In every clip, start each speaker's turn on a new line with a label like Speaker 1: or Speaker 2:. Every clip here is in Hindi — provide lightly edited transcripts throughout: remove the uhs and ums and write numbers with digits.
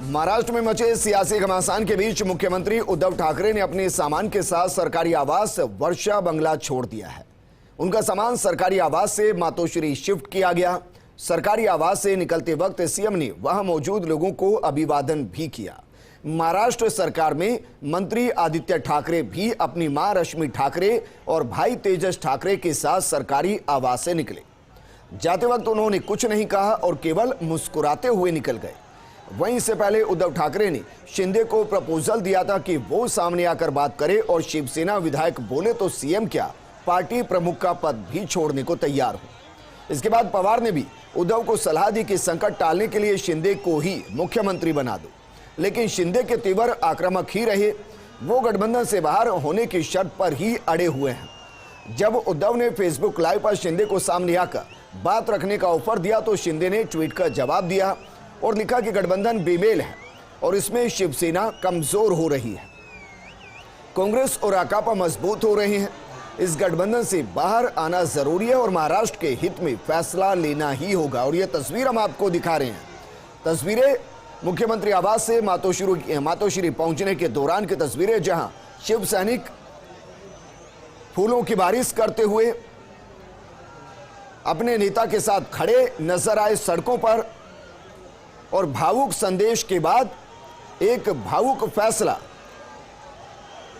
Speaker 1: महाराष्ट्र में मचे सियासी घमासान के बीच मुख्यमंत्री उद्धव ठाकरे ने अपने सामान के साथ सरकारी आवास वर्षा बंगला छोड़ दिया है। उनका सामान सरकारी आवास से मातोश्री शिफ्ट किया गया। सरकारी आवास से निकलते वक्त सीएम ने वहां मौजूद लोगों को अभिवादन भी किया। महाराष्ट्र सरकार में मंत्री आदित्य ठाकरे भी अपनी मां रश्मि ठाकरे और भाई तेजस ठाकरे के साथ सरकारी आवास से निकले। जाते वक्त उन्होंने कुछ नहीं कहा और केवल मुस्कुराते हुए निकल गए। वहीं इससे पहले उद्धव ठाकरे ने शिंदे को प्रपोजल दिया था कि वो सामने आकर बात करे और शिवसेना विधायक बोले तो सीएम क्या, पार्टी प्रमुख का पद भी छोड़ने को तैयार हो। इसके बाद पवार ने भी उद्धव को सलाह दी कि संकट टालने के लिए शिंदे को ही मुख्यमंत्री बना दो, लेकिन शिंदे के तीव्र आक्रामक ही रहे। वो गठबंधन से बाहर होने की शर्त पर ही अड़े हुए हैं। जब उद्धव ने फेसबुक लाइव पर शिंदे को सामने आकर बात रखने का ऑफर दिया तो शिंदे ने ट्वीट का जवाब दिया और लिखा कि गठबंधन बेमेल है और इसमें शिवसेना कमजोर हो रही है। कांग्रेस और राकापा मजबूत हो रहे हैं। इस गठबंधन से बाहर आना जरूरी है और महाराष्ट्र के हित में फैसला लेना ही होगा। और यह तस्वीर हम आपको दिखा रहे हैं। तस्वीरें मुख्यमंत्री आवास से मातोश्री पहुंचने के दौरान की तस्वीरें, जहां शिव सैनिक फूलों की बारिश करते हुए अपने नेता के साथ खड़े नजर आए सड़कों पर। और भावुक संदेश के बाद एक भावुक फैसला,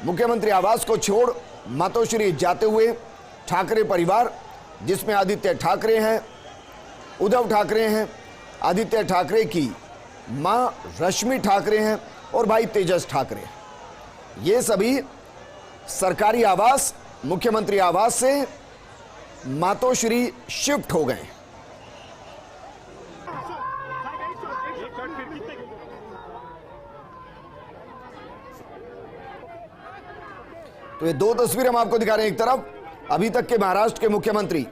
Speaker 1: मुख्यमंत्री आवास को छोड़ मातोश्री जाते हुए ठाकरे परिवार, जिसमें आदित्य ठाकरे हैं, उद्धव ठाकरे हैं, आदित्य ठाकरे की मां रश्मि ठाकरे हैं और भाई तेजस ठाकरे, ये सभी सरकारी आवास मुख्यमंत्री आवास से मातोश्री शिफ्ट हो गए। तो ये दो तस्वीरें हम आपको दिखा रहे हैं। एक तरफ अभी तक के महाराष्ट्र के मुख्यमंत्री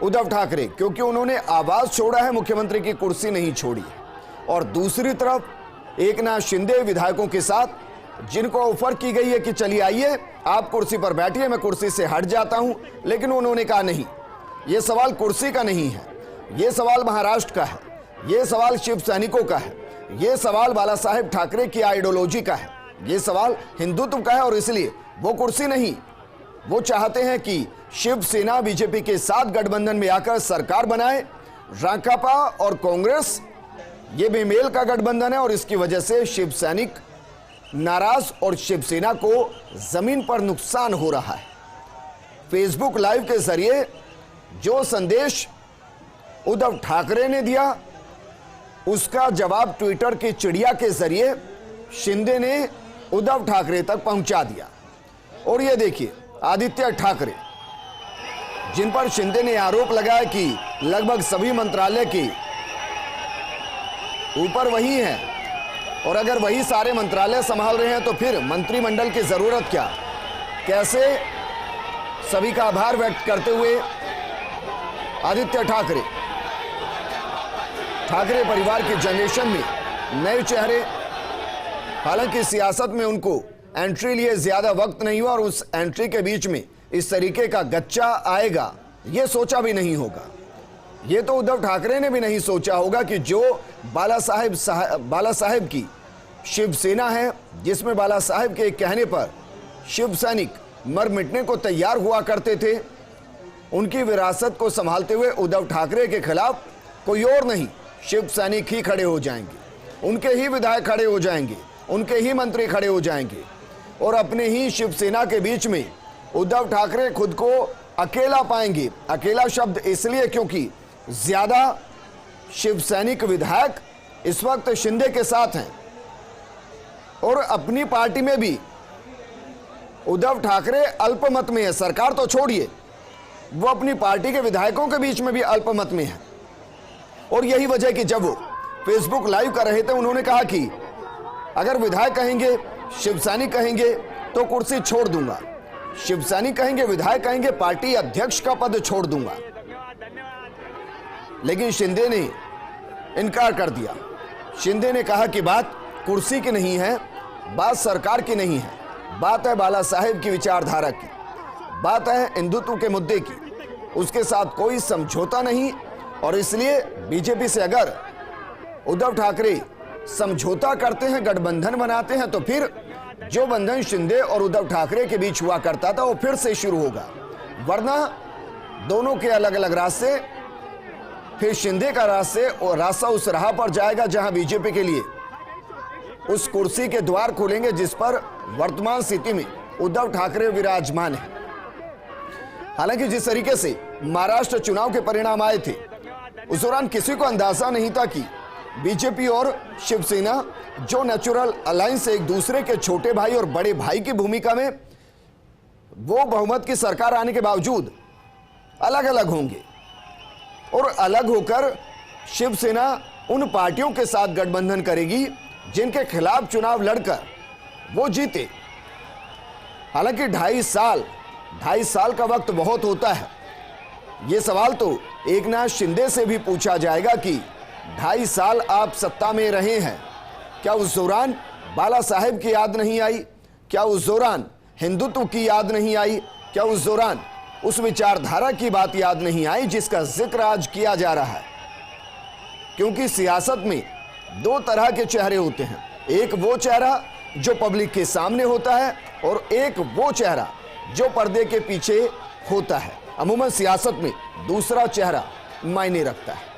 Speaker 1: उद्धव ठाकरे, क्योंकि उन्होंने आवास छोड़ा है, मुख्यमंत्री की कुर्सी नहीं छोड़ी, और दूसरी तरफ एकनाथ शिंदे विधायकों के साथ, जिनको ऑफर की गई है कि चलिए आइए आप कुर्सी पर बैठिए, मैं कुर्सी से हट जाता हूं, लेकिन उन्होंने कहा नहीं, यह सवाल कुर्सी का नहीं है, यह सवाल महाराष्ट्र का है, यह सवाल शिव सैनिकों का है, यह सवाल बाला साहेब ठाकरे की आइडियोलॉजी का है, यह सवाल हिंदुत्व का है। और इसलिए वो कुर्सी नहीं, वो चाहते हैं कि शिवसेना बीजेपी के साथ गठबंधन में आकर सरकार बनाए। राकापा और कांग्रेस ये बेमेल का गठबंधन है और इसकी वजह से शिव सैनिक नाराज और शिवसेना को जमीन पर नुकसान हो रहा है। फेसबुक लाइव के जरिए जो संदेश उद्धव ठाकरे ने दिया, उसका जवाब ट्विटर की चिड़िया के जरिए शिंदे ने उद्धव ठाकरे तक पहुंचा दिया। और ये देखिए आदित्य ठाकरे, जिन पर शिंदे ने आरोप लगाया कि लगभग सभी मंत्रालय के ऊपर वही है, और अगर वही सारे मंत्रालय संभाल रहे हैं तो फिर मंत्रिमंडल की जरूरत क्या। कैसे सभी का आभार व्यक्त करते हुए आदित्य ठाकरे, ठाकरे परिवार की जनरेशन में नए चेहरे। हालांकि सियासत में उनको एंट्री लिए ज्यादा वक्त नहीं हुआ और उस एंट्री के बीच में इस तरीके का गच्चा आएगा यह सोचा भी नहीं होगा। यह तो उद्धव ठाकरे ने भी नहीं सोचा होगा कि जो बाला साहेब की शिवसेना है, जिसमें बाला साहेब के कहने पर शिव सैनिक मर मिटने को तैयार हुआ करते थे, उनकी विरासत को संभालते हुए उद्धव ठाकरे के खिलाफ कोई और नहीं, शिव सैनिक ही खड़े हो जाएंगे, उनके ही विधायक खड़े हो जाएंगे, उनके ही मंत्री खड़े हो जाएंगे। और अपने ही शिवसेना के बीच में उद्धव ठाकरे खुद को अकेला पाएंगे। अकेला शब्द इसलिए क्योंकि ज्यादा शिव सैनिक विधायक इस वक्त शिंदे के साथ हैं और अपनी पार्टी में भी उद्धव ठाकरे अल्पमत में है। सरकार तो छोड़िए, वो अपनी पार्टी के विधायकों के बीच में भी अल्पमत में है। और यही वजह कि जब वो फेसबुक लाइव कर रहे थे, उन्होंने कहा कि अगर विधायक कहेंगे, शिवसैनिक कहेंगे तो कुर्सी छोड़ दूंगा, शिवसैनिक कहेंगे, विधायक कहेंगे पार्टी अध्यक्ष का पद छोड़ दूंगा। लेकिन शिंदे ने इनकार कर दिया। शिंदे ने कहा कि बात कुर्सी की नहीं है, बात सरकार की नहीं है, बात है बाला साहेब की विचारधारा की, बात है हिंदुत्व के मुद्दे की, उसके साथ कोई समझौता नहीं। और इसलिए बीजेपी से अगर उद्धव ठाकरे समझौता करते हैं, गठबंधन बनाते हैं, तो फिर जो बंधन शिंदे और उद्धव ठाकरे के बीच हुआ करता था वो फिर से शुरू होगा। वरना दोनों के अलग अलग रास्ते, फिर शिंदे का रास्ता उस राह पर जाएगा जहां बीजेपी के लिए उस कुर्सी के द्वार खोलेंगे जिस पर वर्तमान स्थिति में उद्धव ठाकरे विराजमान है। हालांकि जिस तरीके से महाराष्ट्र चुनाव के परिणाम आए थे, उस दौरान किसी को अंदाजा नहीं था कि बीजेपी और शिवसेना, जो नेचुरल अलायंस एक दूसरे के छोटे भाई और बड़े भाई की भूमिका में, वो बहुमत की सरकार आने के बावजूद अलग अलग होंगे और अलग होकर शिवसेना उन पार्टियों के साथ गठबंधन करेगी जिनके खिलाफ चुनाव लड़कर वो जीते। हालांकि 2.5 साल का वक्त बहुत होता है। ये सवाल तो एकनाथ शिंदे से भी पूछा जाएगा कि 2.5 साल आप सत्ता में रहे हैं, क्या उस दौरान बाला साहेब की याद नहीं आई? क्या उस दौरान हिंदुत्व की याद नहीं आई? क्या उस दौरान उस विचारधारा की बात याद नहीं आई जिसका जिक्र आज किया जा रहा है? क्योंकि सियासत में 2 तरह के चेहरे होते हैं, एक वो चेहरा जो पब्लिक के सामने होता है और एक वो चेहरा जो पर्दे के पीछे होता है। अमूमन सियासत में दूसरा चेहरा मायने रखता है।